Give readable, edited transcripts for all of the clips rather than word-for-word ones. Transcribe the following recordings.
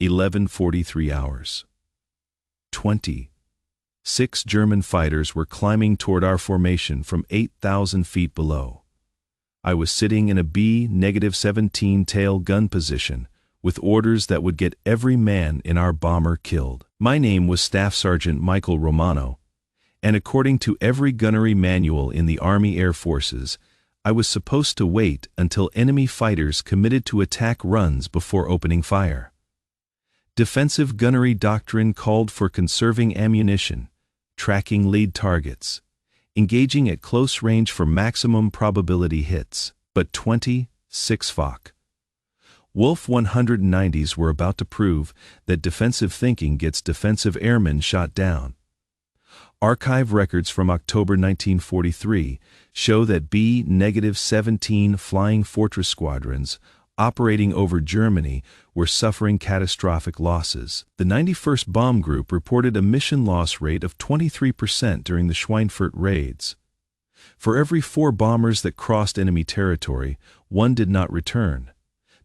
11:43 hours. 20. 6 German fighters were climbing toward our formation from 8,000 feet below. I was sitting in a B-17 tail gun position with orders that would get every man in our bomber killed. My name was Staff Sergeant Michael Romano, and according to every gunnery manual in the Army Air Forces, I was supposed to wait until enemy fighters committed to attack runs before opening fire. Defensive gunnery doctrine called for conserving ammunition, tracking lead targets, engaging at close range for maximum probability hits. But 26 Fock Wolf 190s were about to prove that defensive thinking gets defensive airmen shot down. Archive records from October 1943 show that B-17 Flying Fortress squadrons operating over Germany were suffering catastrophic losses. The 91st Bomb Group reported a mission loss rate of 23% during the Schweinfurt raids. For every 4 bombers that crossed enemy territory, 1 did not return.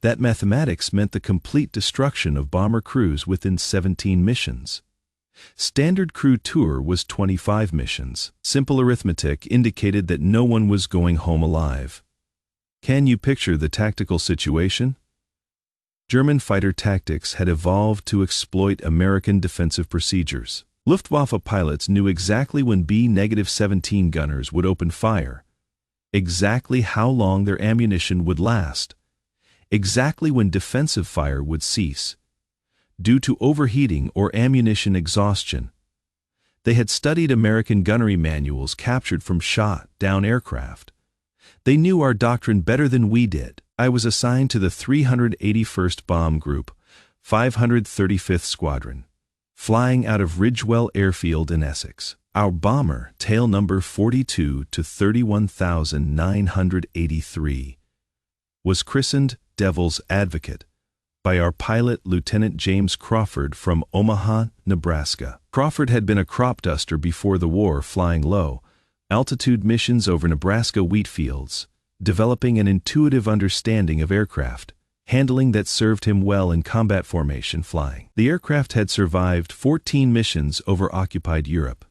That mathematics meant the complete destruction of bomber crews within 17 missions. Standard crew tour was 25 missions. Simple arithmetic indicated that no one was going home alive. Can you picture the tactical situation? German fighter tactics had evolved to exploit American defensive procedures. Luftwaffe pilots knew exactly when B-17 gunners would open fire, exactly how long their ammunition would last, exactly when defensive fire would cease, due to overheating or ammunition exhaustion. They had studied American gunnery manuals captured from shot-down aircraft. They knew our doctrine better than we did. I was assigned to the 381st Bomb Group, 535th Squadron, flying out of Ridgewell Airfield in Essex. Our bomber, tail number 42 to 31,983, was christened Devil's Advocate by our pilot, Lieutenant James Crawford from Omaha, Nebraska. Crawford had been a crop duster before the war, flying low altitude missions over Nebraska wheat fields, developing an intuitive understanding of aircraft handling that served him well in combat formation flying. The aircraft had survived 14 missions over occupied Europe,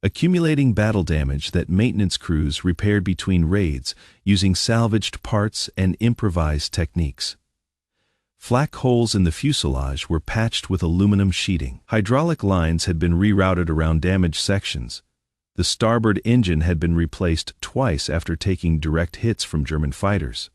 accumulating battle damage that maintenance crews repaired between raids using salvaged parts and improvised techniques. Flak holes in the fuselage were patched with aluminum sheeting. Hydraulic lines had been rerouted around damaged sections. The starboard engine had been replaced twice after taking direct hits from German fighters.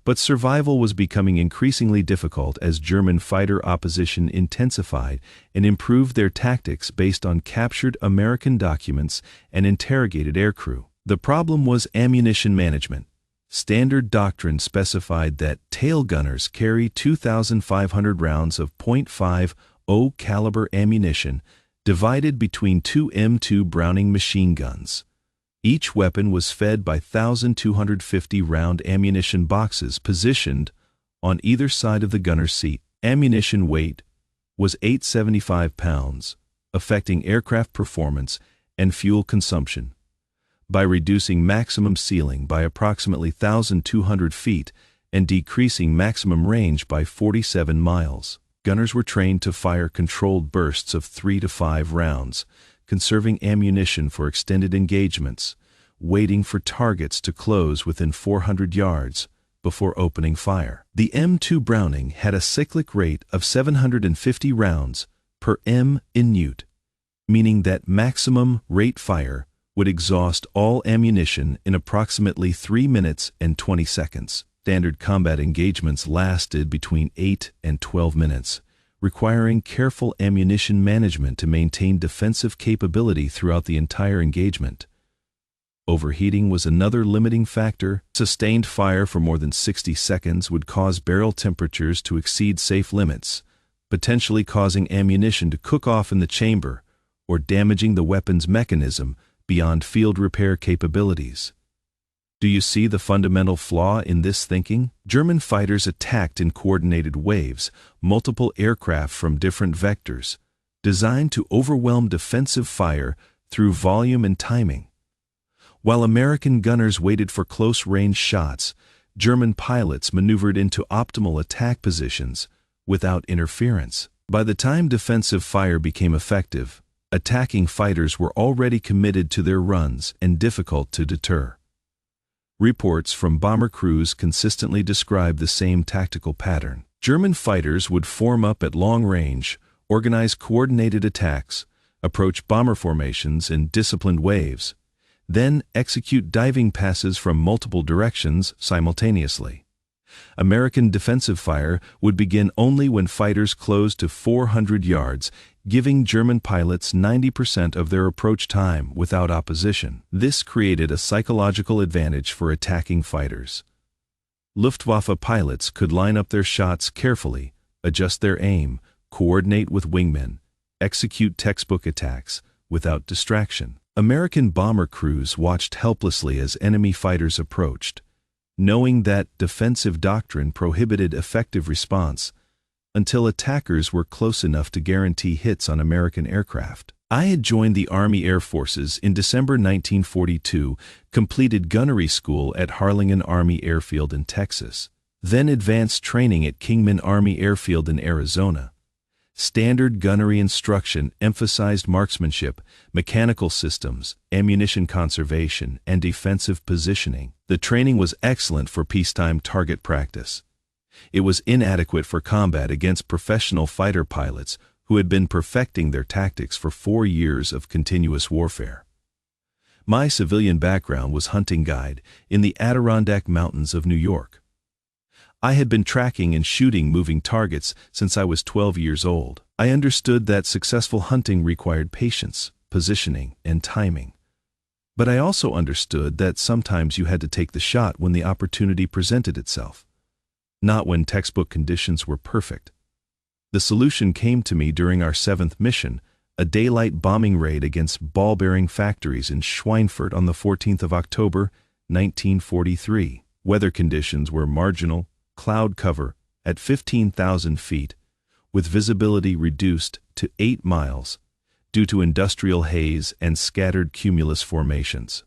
But survival was becoming increasingly difficult as German fighter opposition intensified and improved their tactics based on captured American documents and interrogated aircrew. The problem was ammunition management. Standard doctrine specified that tail gunners carry 2,500 rounds of .50 caliber ammunition divided between 2 M2 Browning machine guns. Each weapon was fed by 1,250 round ammunition boxes positioned on either side of the gunner's seat. Ammunition weight was 875 pounds, affecting aircraft performance and fuel consumption. By reducing maximum ceiling by approximately 1,200 feet and decreasing maximum range by 47 miles, gunners were trained to fire controlled bursts of 3 to 5 rounds, conserving ammunition for extended engagements, waiting for targets to close within 400 yards before opening fire. The M2 Browning had a cyclic rate of 750 rounds per minute, meaning that maximum rate fire would exhaust all ammunition in approximately 3 minutes and 20 seconds. Standard combat engagements lasted between 8 and 12 minutes, requiring careful ammunition management to maintain defensive capability throughout the entire engagement. Overheating was another limiting factor. Sustained fire for more than 60 seconds would cause barrel temperatures to exceed safe limits, potentially causing ammunition to cook off in the chamber or damaging the weapon's mechanism beyond field repair capabilities. Do you see the fundamental flaw in this thinking? German fighters attacked in coordinated waves, multiple aircraft from different vectors, designed to overwhelm defensive fire through volume and timing. While American gunners waited for close-range shots, German pilots maneuvered into optimal attack positions without interference. By the time defensive fire became effective, attacking fighters were already committed to their runs and difficult to deter. Reports from bomber crews consistently describe the same tactical pattern. German fighters would form up at long range, organize coordinated attacks, approach bomber formations in disciplined waves, then execute diving passes from multiple directions simultaneously. American defensive fire would begin only when fighters closed to 400 yards, giving German pilots 90% of their approach time without opposition. This created a psychological advantage for attacking fighters. Luftwaffe pilots could line up their shots carefully, adjust their aim, coordinate with wingmen, execute textbook attacks without distraction. American bomber crews watched helplessly as enemy fighters approached, knowing that defensive doctrine prohibited effective response until attackers were close enough to guarantee hits on American aircraft. I had joined the Army Air Forces in December 1942, completed gunnery school at Harlingen Army Airfield in Texas, then advanced training at Kingman Army Airfield in Arizona. Standard gunnery instruction emphasized marksmanship, mechanical systems, ammunition conservation, and defensive positioning. The training was excellent for peacetime target practice. It was inadequate for combat against professional fighter pilots who had been perfecting their tactics for 4 years of continuous warfare. My civilian background was hunting guide in the Adirondack Mountains of New York. I had been tracking and shooting moving targets since I was 12 years old. I understood that successful hunting required patience, positioning, and timing. But I also understood that sometimes you had to take the shot when the opportunity presented itself, not when textbook conditions were perfect. The solution came to me during our 7th mission, a daylight bombing raid against ball-bearing factories in Schweinfurt on the 14th of October, 1943. Weather conditions were marginal, cloud cover at 15,000 feet, with visibility reduced to 8 miles due to industrial haze and scattered cumulus formations.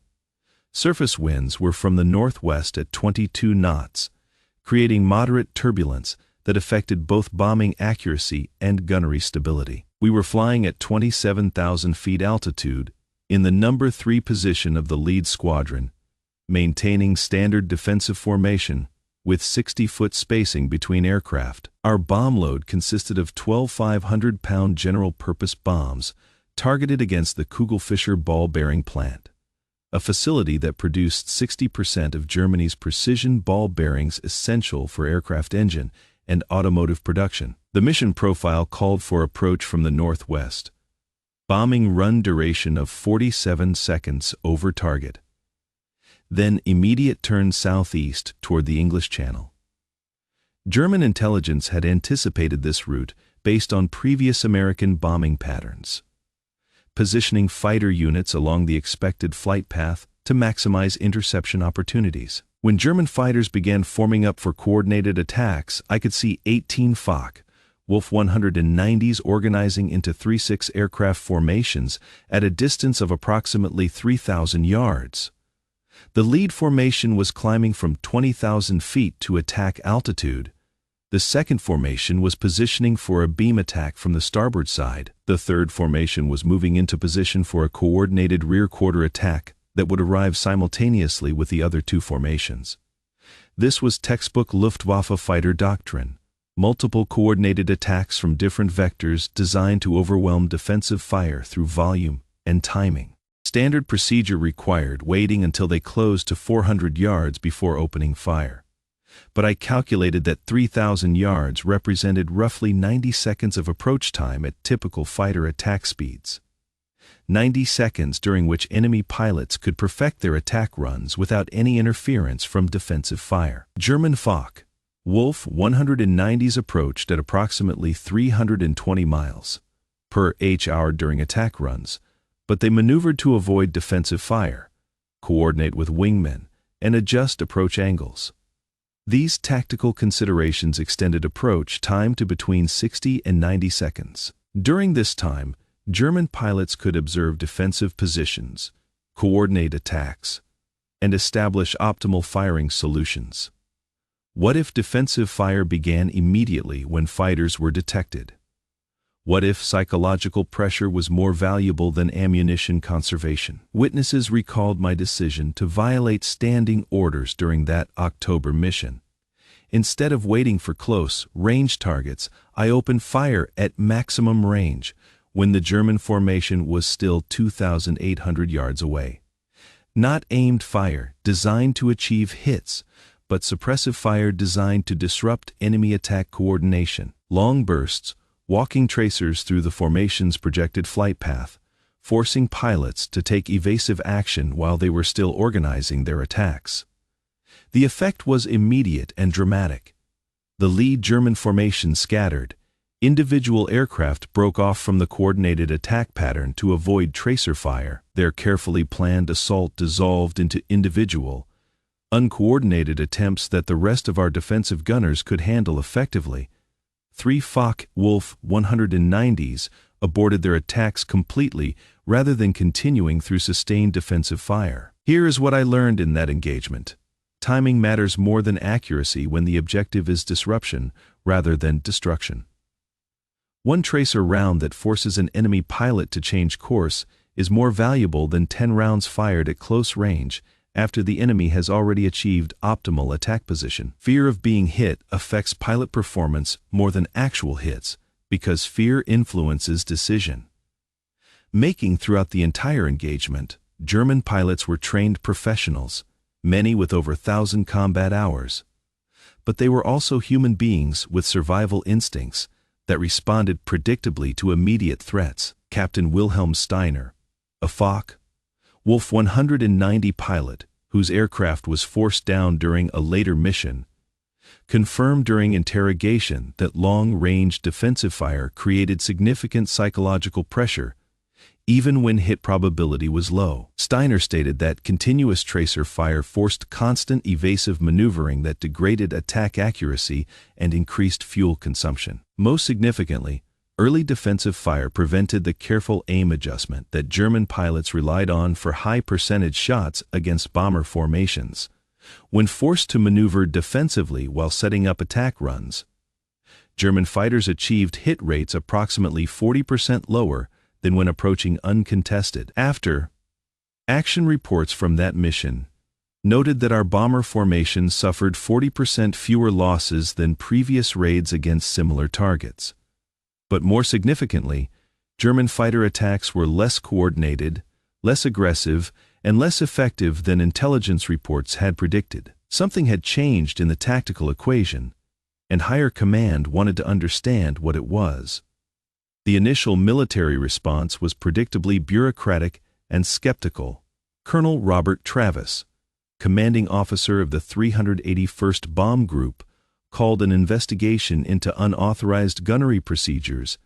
Surface winds were from the northwest at 22 knots, creating moderate turbulence that affected both bombing accuracy and gunnery stability. We were flying at 27,000 feet altitude in the number 3 position of the lead squadron, maintaining standard defensive formation with 60-foot spacing between aircraft. Our bomb load consisted of 12 500-pound general-purpose bombs targeted against the Kugelfischer ball-bearing plant, a facility that produced 60% of Germany's precision ball bearings essential for aircraft engine and automotive production. The mission profile called for approach from the northwest, bombing run duration of 47 seconds over target, then immediate turn southeast toward the English Channel. German intelligence had anticipated this route based on previous American bombing patterns, positioning fighter units along the expected flight path to maximize interception opportunities. When German fighters began forming up for coordinated attacks, I could see 18 Foch Wolf 190s organizing into 3-6 aircraft formations at a distance of approximately 3,000 yards. The lead formation was climbing from 20,000 feet to attack altitude. The second formation was positioning for a beam attack from the starboard side. The third formation was moving into position for a coordinated rear quarter attack that would arrive simultaneously with the other 2 formations. This was textbook Luftwaffe fighter doctrine: multiple coordinated attacks from different vectors designed to overwhelm defensive fire through volume and timing. Standard procedure required waiting until they closed to 400 yards before opening fire. But I calculated that 3,000 yards represented roughly 90 seconds of approach time at typical fighter attack speeds. 90 seconds during which enemy pilots could perfect their attack runs without any interference from defensive fire. German Foch Wolf 190s approached at approximately 320 miles per hour during attack runs, but they maneuvered to avoid defensive fire, coordinate with wingmen, and adjust approach angles. These tactical considerations extended approach time to between 60 and 90 seconds. During this time, German pilots could observe defensive positions, coordinate attacks, and establish optimal firing solutions. What if defensive fire began immediately when fighters were detected? What if psychological pressure was more valuable than ammunition conservation? Witnesses recalled my decision to violate standing orders during that October mission. Instead of waiting for close, range targets, I opened fire at maximum range when the German formation was still 2,800 yards away. Not aimed fire designed to achieve hits, but suppressive fire designed to disrupt enemy attack coordination. Long bursts, walking tracers through the formation's projected flight path, forcing pilots to take evasive action while they were still organizing their attacks. The effect was immediate and dramatic. The lead German formation scattered. Individual aircraft broke off from the coordinated attack pattern to avoid tracer fire. Their carefully planned assault dissolved into individual, uncoordinated attempts that the rest of our defensive gunners could handle effectively. 3 Focke-Wulf 190s aborted their attacks completely rather than continuing through sustained defensive fire. Here is what I learned in that engagement. Timing matters more than accuracy when the objective is disruption rather than destruction. One tracer round that forces an enemy pilot to change course is more valuable than 10 rounds fired at close range after the enemy has already achieved optimal attack position. Fear of being hit affects pilot performance more than actual hits because fear influences decision making. Throughout the entire engagement, German pilots were trained professionals, many with over 1,000 combat hours. But they were also human beings with survival instincts that responded predictably to immediate threats. Captain Wilhelm Steiner, a Focke-Wulf 190 pilot whose aircraft was forced down during a later mission, confirmed during interrogation that long-range defensive fire created significant psychological pressure even when hit probability was low. Steiner stated that continuous tracer fire forced constant evasive maneuvering that degraded attack accuracy and increased fuel consumption. Most significantly, early defensive fire prevented the careful aim adjustment that German pilots relied on for high-percentage shots against bomber formations. When forced to maneuver defensively while setting up attack runs, German fighters achieved hit rates approximately 40% lower than when approaching uncontested. Action reports from that mission noted that our bomber formation suffered 40% fewer losses than previous raids against similar targets. But more significantly, German fighter attacks were less coordinated, less aggressive, and less effective than intelligence reports had predicted. Something had changed in the tactical equation, and higher command wanted to understand what it was. The initial military response was predictably bureaucratic and skeptical. Colonel Robert Travis, commanding officer of the 381st Bomb Group, called an investigation into unauthorized gunnery procedures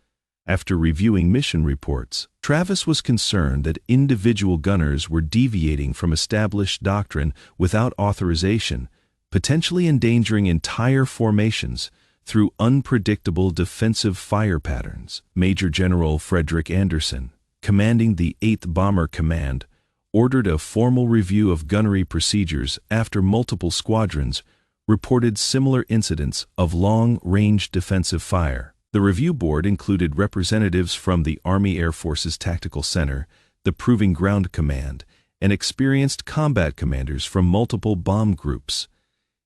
after reviewing mission reports. Travis was concerned that individual gunners were deviating from established doctrine without authorization, potentially endangering entire formations through unpredictable defensive fire patterns. Major General Frederick Anderson, commanding the 8th Bomber Command, ordered a formal review of gunnery procedures after multiple squadrons reported similar incidents of long-range defensive fire. The review board included representatives from the Army Air Force's Tactical Center, the Proving Ground Command, and experienced combat commanders from multiple bomb groups.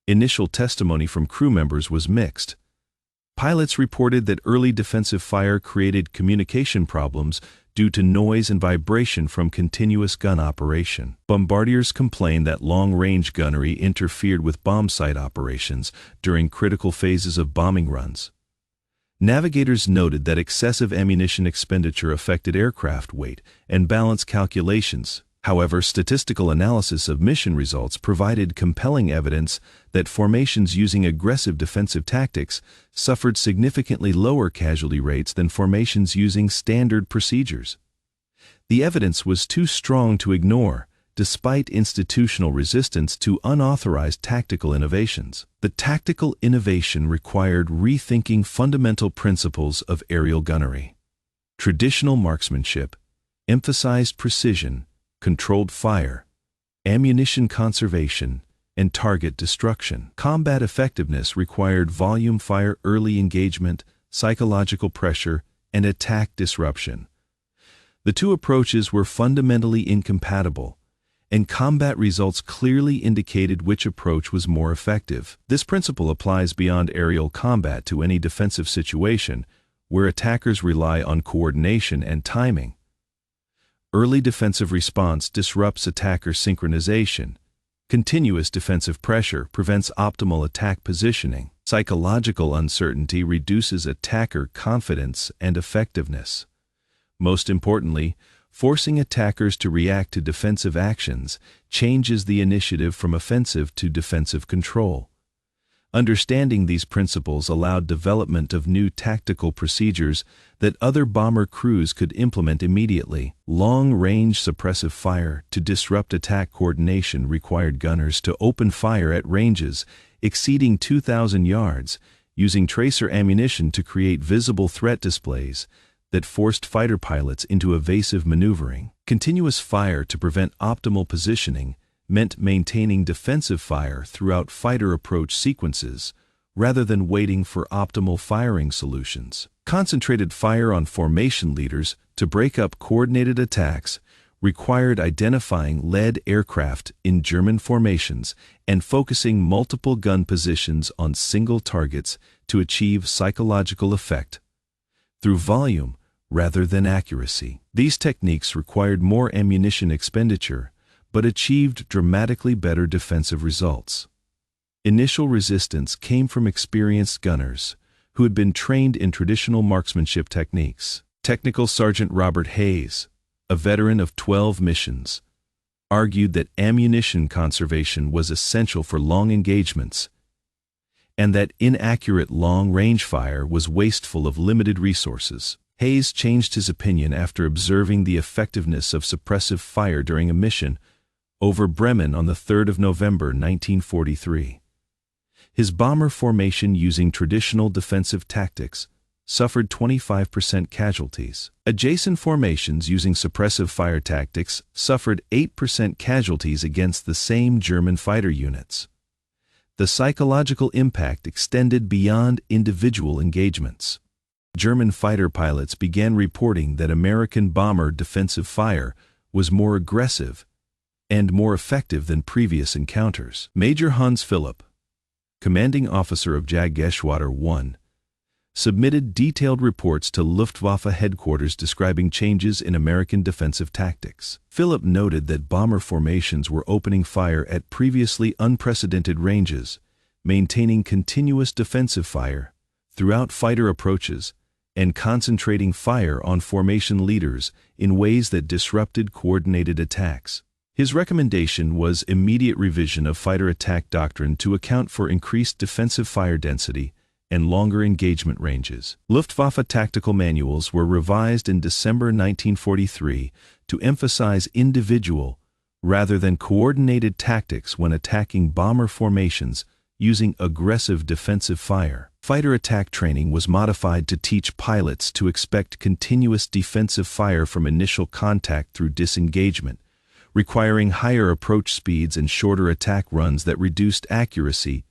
Initial testimony from crew members was mixed. Pilots reported that early defensive fire created communication problems due to noise and vibration from continuous gun operation. Bombardiers complained that long-range gunnery interfered with bomb site operations during critical phases of bombing runs. Navigators noted that excessive ammunition expenditure affected aircraft weight and balance calculations. However, statistical analysis of mission results provided compelling evidence that formations using aggressive defensive tactics suffered significantly lower casualty rates than formations using standard procedures. The evidence was too strong to ignore, despite institutional resistance to unauthorized tactical innovations. The tactical innovation required rethinking fundamental principles of aerial gunnery. Traditional marksmanship emphasized precision, controlled fire, ammunition conservation, and target destruction. Combat effectiveness required volume fire, early engagement, psychological pressure, and attack disruption. The two approaches were fundamentally incompatible, and combat results clearly indicated which approach was more effective. This principle applies beyond aerial combat to any defensive situation where attackers rely on coordination and timing. Early defensive response disrupts attacker synchronization. Continuous defensive pressure prevents optimal attack positioning. Psychological uncertainty reduces attacker confidence and effectiveness. Most importantly, forcing attackers to react to defensive actions changes the initiative from offensive to defensive control. Understanding these principles allowed development of new tactical procedures that other bomber crews could implement immediately. Long-range suppressive fire to disrupt attack coordination required gunners to open fire at ranges exceeding 2,000 yards, using tracer ammunition to create visible threat displays that forced fighter pilots into evasive maneuvering. Continuous fire to prevent optimal positioning meant maintaining defensive fire throughout fighter approach sequences rather than waiting for optimal firing solutions. Concentrated fire on formation leaders to break up coordinated attacks required identifying lead aircraft in German formations and focusing multiple gun positions on single targets to achieve psychological effect through volume rather than accuracy. These techniques required more ammunition expenditure, but achieved dramatically better defensive results. Initial resistance came from experienced gunners who had been trained in traditional marksmanship techniques. Technical Sergeant Robert Hayes, a veteran of 12 missions, argued that ammunition conservation was essential for long engagements and that inaccurate long-range fire was wasteful of limited resources. Hayes changed his opinion after observing the effectiveness of suppressive fire during a mission over Bremen on the 3rd of November 1943. His bomber formation using traditional defensive tactics suffered 25% casualties. Adjacent formations using suppressive fire tactics suffered 8% casualties against the same German fighter units. The psychological impact extended beyond individual engagements. German fighter pilots began reporting that American bomber defensive fire was more aggressive and more effective than previous encounters. Major Hans Philipp, commanding officer of Jagdgeschwader 1, submitted detailed reports to Luftwaffe headquarters describing changes in American defensive tactics. Philipp noted that bomber formations were opening fire at previously unprecedented ranges, maintaining continuous defensive fire throughout fighter approaches, and concentrating fire on formation leaders in ways that disrupted coordinated attacks. His recommendation was immediate revision of fighter attack doctrine to account for increased defensive fire density and longer engagement ranges. Luftwaffe tactical manuals were revised in December 1943 to emphasize individual rather than coordinated tactics when attacking bomber formations using aggressive defensive fire. Fighter attack training was modified to teach pilots to expect continuous defensive fire from initial contact through disengagement, requiring higher approach speeds and shorter attack runs that reduced accuracy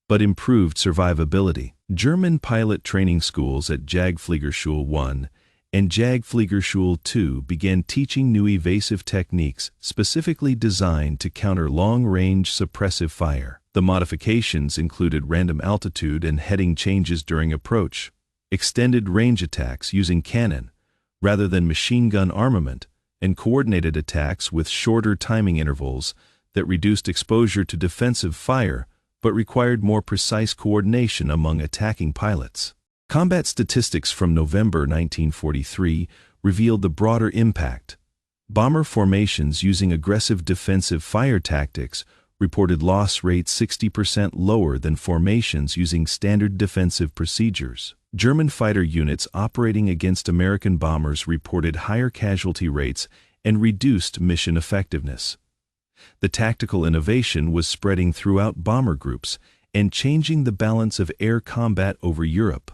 but improved survivability. German pilot training schools at Jagdfliegerschule 1 and Jagdfliegerschule 2 began teaching new evasive techniques specifically designed to counter long-range suppressive fire. The modifications included random altitude and heading changes during approach, extended range attacks using cannon rather than machine gun armament, and coordinated attacks with shorter timing intervals that reduced exposure to defensive fire but required more precise coordination among attacking pilots. Combat statistics from November 1943 revealed the broader impact. Bomber formations using aggressive defensive fire tactics reported loss rates 60% lower than formations using standard defensive procedures. German fighter units operating against American bombers reported higher casualty rates and reduced mission effectiveness. The tactical innovation was spreading throughout bomber groups and changing the balance of air combat over Europe.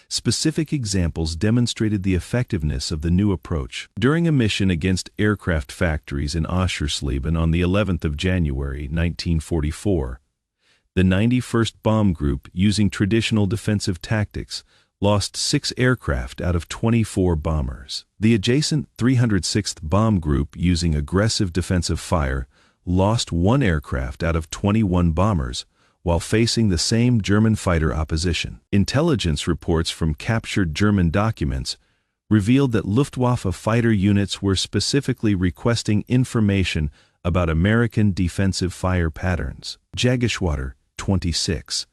Specific examples demonstrated the effectiveness of the new approach. During a mission against aircraft factories in Oschersleben on the 11th of January 1944, the 91st Bomb Group, using traditional defensive tactics, lost 6 aircraft out of 24 bombers. The adjacent 306th Bomb Group, using aggressive defensive fire, lost 1 aircraft out of 21 bombers, while facing the same German fighter opposition. Intelligence reports from captured German documents revealed that Luftwaffe fighter units were specifically requesting information about American defensive fire patterns. Jägerschwader 26,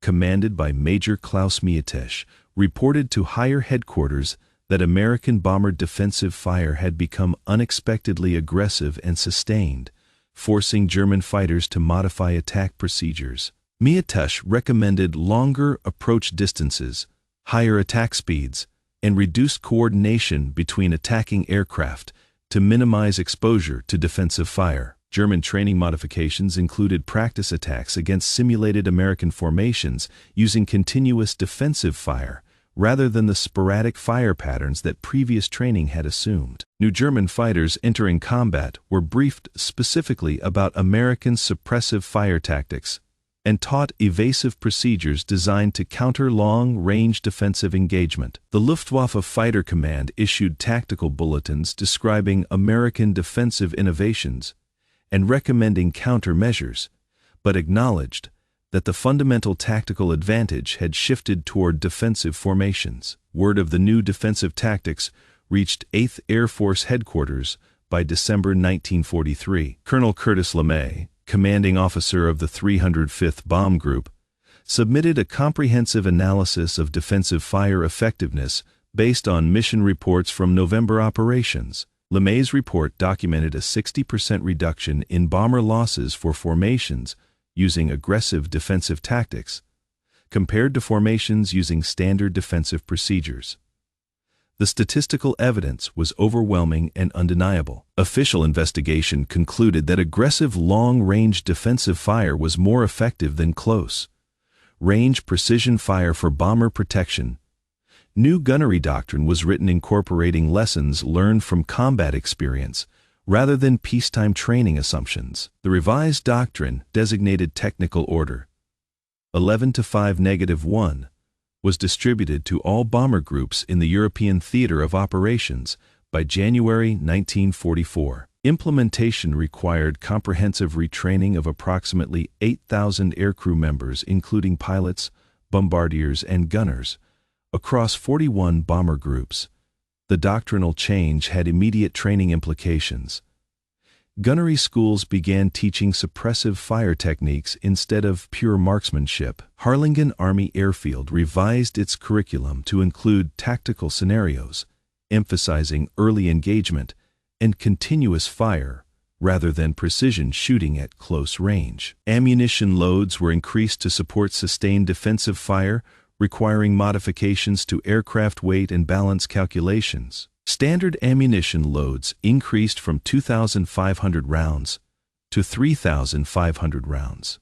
commanded by Major Klaus Mietesch, reported to higher headquarters that American bomber defensive fire had become unexpectedly aggressive and sustained, forcing German fighters to modify attack procedures. Mietesch recommended longer approach distances, higher attack speeds, and reduced coordination between attacking aircraft to minimize exposure to defensive fire. German training modifications included practice attacks against simulated American formations using continuous defensive fire, rather than the sporadic fire patterns that previous training had assumed. New German fighters entering combat were briefed specifically about American suppressive fire tactics and taught evasive procedures designed to counter long-range defensive engagement. The Luftwaffe Fighter Command issued tactical bulletins describing American defensive innovations and recommending countermeasures, but acknowledged that the fundamental tactical advantage had shifted toward defensive formations. Word of the new defensive tactics reached 8th Air Force Headquarters by December 1943. Colonel Curtis LeMay, commanding officer of the 305th Bomb Group, submitted a comprehensive analysis of defensive fire effectiveness based on mission reports from November operations. LeMay's report documented a 60% reduction in bomber losses for formations using aggressive defensive tactics, compared to formations using standard defensive procedures. The statistical evidence was overwhelming and undeniable. Official investigation concluded that aggressive long-range defensive fire was more effective than close-range precision fire for bomber protection. New gunnery doctrine was written incorporating lessons learned from combat experience, rather than peacetime training assumptions. The revised doctrine, designated Technical Order 11-5-1, was distributed to all bomber groups in the European theater of operations by January 1944. Implementation required comprehensive retraining of approximately 8,000 aircrew members, including pilots, bombardiers, and gunners, across 41 bomber groups. The doctrinal change had immediate training implications. Gunnery schools began teaching suppressive fire techniques instead of pure marksmanship. Harlingen Army Airfield revised its curriculum to include tactical scenarios, emphasizing early engagement and continuous fire rather than precision shooting at close range. Ammunition loads were increased to support sustained defensive fire, requiring modifications to aircraft weight and balance calculations. Standard ammunition loads increased from 2,500 rounds to 3,500 rounds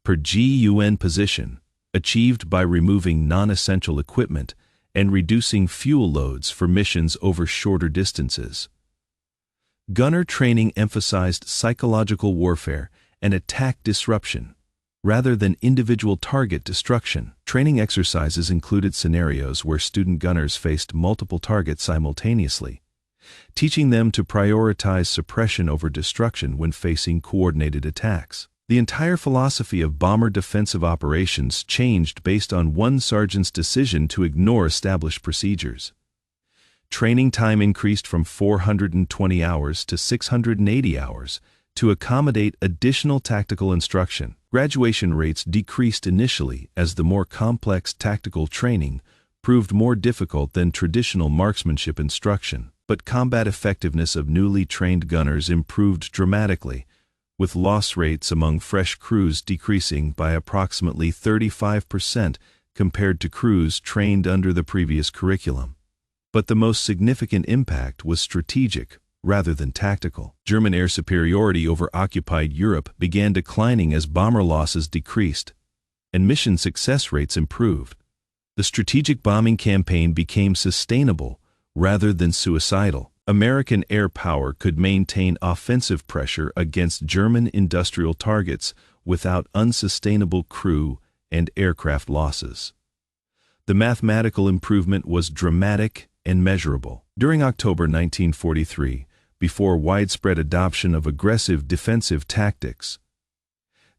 per GUN position, achieved by removing non-essential equipment and reducing fuel loads for missions over shorter distances. Gunner training emphasized psychological warfare and attack disruption, rather than individual target destruction. Training exercises included scenarios where student gunners faced multiple targets simultaneously, teaching them to prioritize suppression over destruction when facing coordinated attacks. The entire philosophy of bomber defensive operations changed based on one sergeant's decision to ignore established procedures. Training time increased from 420 hours to 680 hours to accommodate additional tactical instruction. Graduation rates decreased initially as the more complex tactical training proved more difficult than traditional marksmanship instruction. But combat effectiveness of newly trained gunners improved dramatically, with loss rates among fresh crews decreasing by approximately 35% compared to crews trained under the previous curriculum. But the most significant impact was strategic, rather than tactical. German air superiority over occupied Europe began declining as bomber losses decreased, and mission success rates improved. The strategic bombing campaign became sustainable rather than suicidal. American air power could maintain offensive pressure against German industrial targets without unsustainable crew and aircraft losses. The mathematical improvement was dramatic and measurable. During October 1943, before widespread adoption of aggressive defensive tactics,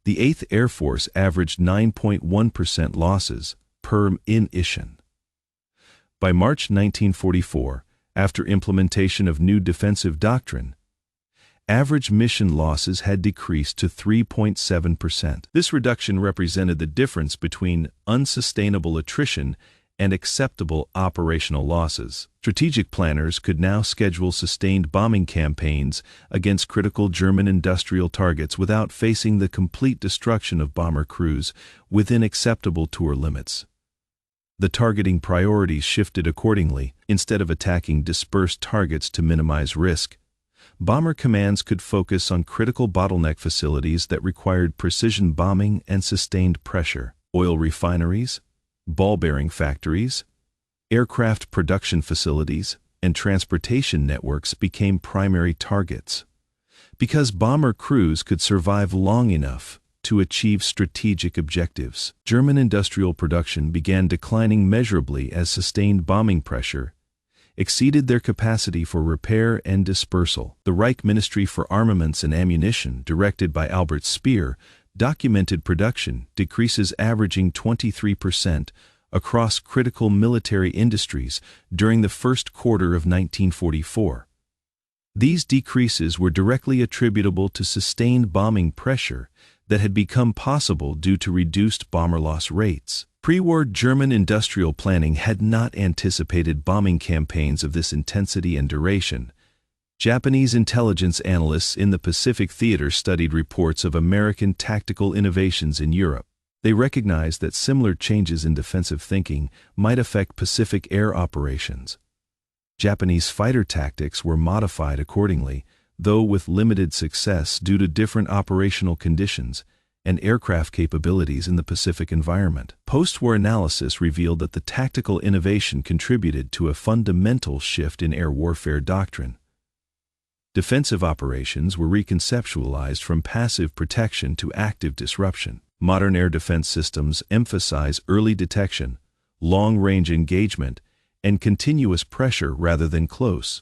the 8th Air Force averaged 9.1% losses per mission. By March 1944, after implementation of new defensive doctrine, average mission losses had decreased to 3.7%. This reduction represented the difference between unsustainable attrition and acceptable operational losses. Strategic planners could now schedule sustained bombing campaigns against critical German industrial targets without facing the complete destruction of bomber crews within acceptable tour limits. The targeting priorities shifted accordingly. Instead of attacking dispersed targets to minimize risk, bomber commands could focus on critical bottleneck facilities that required precision bombing and sustained pressure. Oil refineries, ball bearing factories, aircraft production facilities, and transportation networks became primary targets. Because bomber crews could survive long enough to achieve strategic objectives, German industrial production began declining measurably as sustained bombing pressure exceeded their capacity for repair and dispersal. The Reich Ministry for Armaments and Ammunition, directed by Albert Speer, documented production decreases averaging 23% across critical military industries during the first quarter of 1944. These decreases were directly attributable to sustained bombing pressure that had become possible due to reduced bomber loss rates. Pre-war German industrial planning had not anticipated bombing campaigns of this intensity and duration. Japanese intelligence analysts in the Pacific Theater studied reports of American tactical innovations in Europe. They recognized that similar changes in defensive thinking might affect Pacific air operations. Japanese fighter tactics were modified accordingly, though with limited success due to different operational conditions and aircraft capabilities in the Pacific environment. Post-war analysis revealed that the tactical innovation contributed to a fundamental shift in air warfare doctrine. Defensive operations were reconceptualized from passive protection to active disruption. Modern air defense systems emphasize early detection, long-range engagement, and continuous pressure rather than close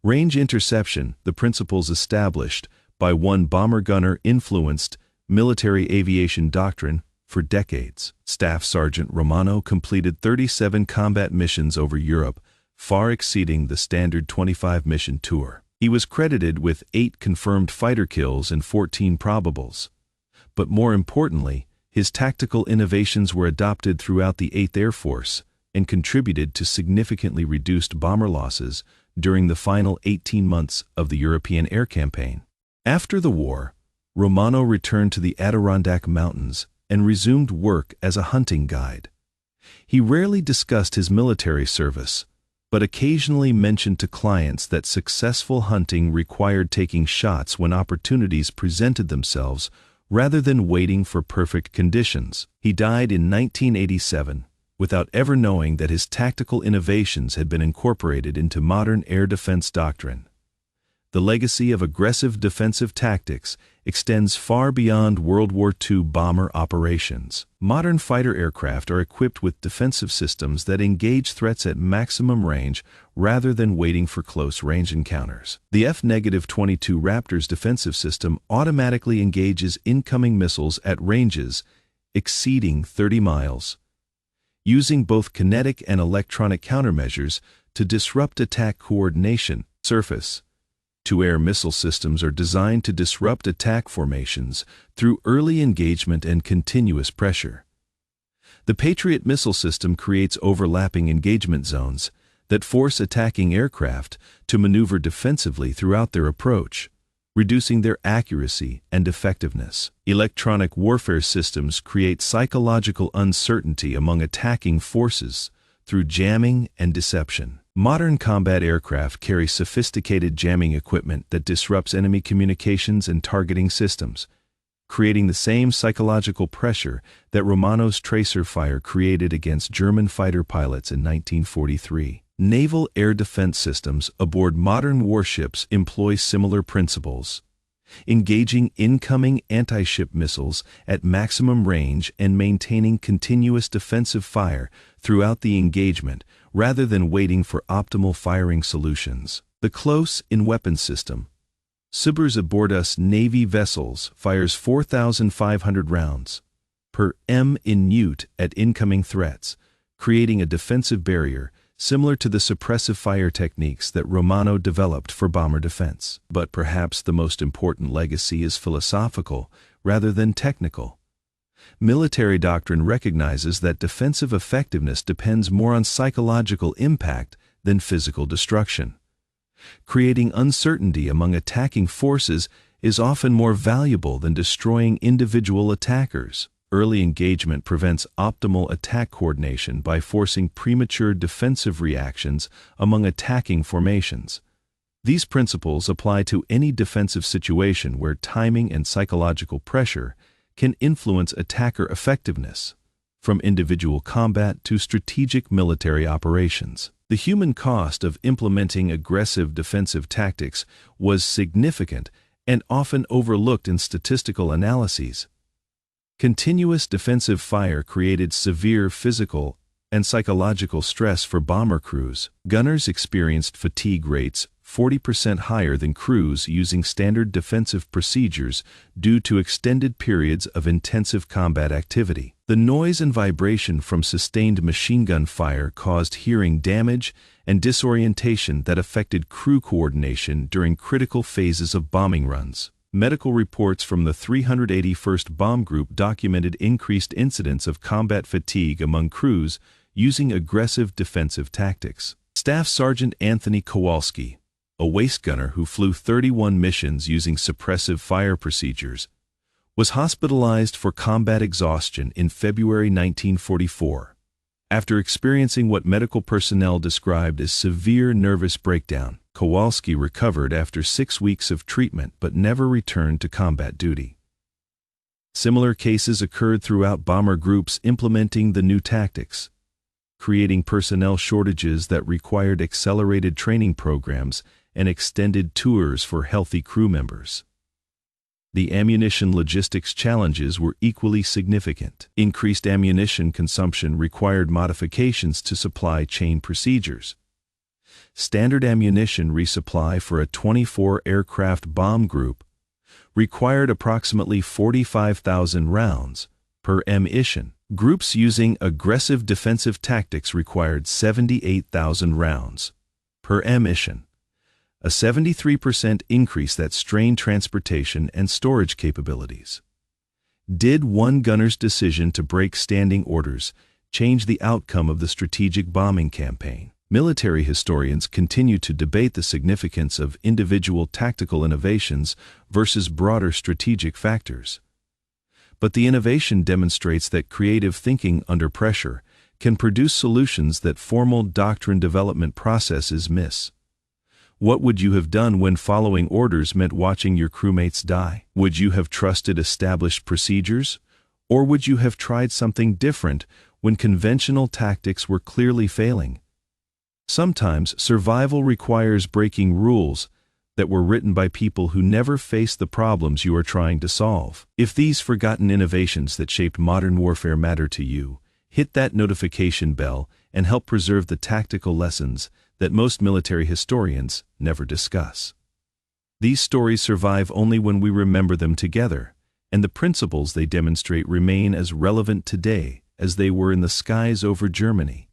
range interception, the principles established by one bomber gunner influenced military aviation doctrine for decades. Staff Sergeant Romano completed 37 combat missions over Europe, far exceeding the standard 25-mission tour. He was credited with 8 confirmed fighter kills and 14 probables. But more importantly, his tactical innovations were adopted throughout the 8th Air Force and contributed to significantly reduced bomber losses during the final 18 months of the European air campaign. After the war, Romano returned to the Adirondack Mountains and resumed work as a hunting guide. He rarely discussed his military service, but occasionally mentioned to clients that successful hunting required taking shots when opportunities presented themselves rather than waiting for perfect conditions. He died in 1987 without ever knowing that his tactical innovations had been incorporated into modern air defense doctrine. The legacy of aggressive defensive tactics extends far beyond World War II bomber operations. Modern fighter aircraft are equipped with defensive systems that engage threats at maximum range rather than waiting for close-range encounters. The F-22 Raptor's defensive system automatically engages incoming missiles at ranges exceeding 30 miles, using both kinetic and electronic countermeasures to disrupt attack coordination. Surface-to-air missile systems are designed to disrupt attack formations through early engagement and continuous pressure. The Patriot missile system creates overlapping engagement zones that force attacking aircraft to maneuver defensively throughout their approach, reducing their accuracy and effectiveness. Electronic warfare systems create psychological uncertainty among attacking forces through jamming and deception. Modern combat aircraft carry sophisticated jamming equipment that disrupts enemy communications and targeting systems, creating the same psychological pressure that Romano's tracer fire created against German fighter pilots in 1943. Naval air defense systems aboard modern warships employ similar principles, engaging incoming anti-ship missiles at maximum range and maintaining continuous defensive fire throughout the engagement rather than waiting for optimal firing solutions. The close-in weapon system, Subers aboard US Navy vessels, fires 4,500 rounds per minute at incoming threats, creating a defensive barrier similar to the suppressive fire techniques that Romano developed for bomber defense. But perhaps the most important legacy is philosophical rather than technical. Military doctrine recognizes that defensive effectiveness depends more on psychological impact than physical destruction. Creating uncertainty among attacking forces is often more valuable than destroying individual attackers. Early engagement prevents optimal attack coordination by forcing premature defensive reactions among attacking formations. These principles apply to any defensive situation where timing and psychological pressure can influence attacker effectiveness, from individual combat to strategic military operations. The human cost of implementing aggressive defensive tactics was significant and often overlooked in statistical analyses. Continuous defensive fire created severe physical and psychological stress for bomber crews. Gunners experienced fatigue rates 40% higher than crews using standard defensive procedures due to extended periods of intensive combat activity. The noise and vibration from sustained machine gun fire caused hearing damage and disorientation that affected crew coordination during critical phases of bombing runs. Medical reports from the 381st Bomb Group documented increased incidents of combat fatigue among crews using aggressive defensive tactics. Staff Sergeant Anthony Kowalski, a waist gunner who flew 31 missions using suppressive fire procedures, was hospitalized for combat exhaustion in February 1944, after experiencing what medical personnel described as severe nervous breakdown. Kowalski recovered after 6 weeks of treatment but never returned to combat duty. Similar cases occurred throughout bomber groups implementing the new tactics, creating personnel shortages that required accelerated training programs and extended tours for healthy crew members. The ammunition logistics challenges were equally significant. Increased ammunition consumption required modifications to supply chain procedures. Standard ammunition resupply for a 24-aircraft bomb group required approximately 45,000 rounds per mission. Groups using aggressive defensive tactics required 78,000 rounds per mission, a 73% increase that strained transportation and storage capabilities. Did one gunner's decision to break standing orders change the outcome of the strategic bombing campaign? Military historians continue to debate the significance of individual tactical innovations versus broader strategic factors. But the innovation demonstrates that creative thinking under pressure can produce solutions that formal doctrine development processes miss. What would you have done when following orders meant watching your crewmates die? Would you have trusted established procedures? Or would you have tried something different when conventional tactics were clearly failing? Sometimes survival requires breaking rules that were written by people who never faced the problems you are trying to solve. If these forgotten innovations that shaped modern warfare matter to you, hit that notification bell and help preserve the tactical lessons that most military historians never discuss. These stories survive only when we remember them together, and the principles they demonstrate remain as relevant today as they were in the skies over Germany.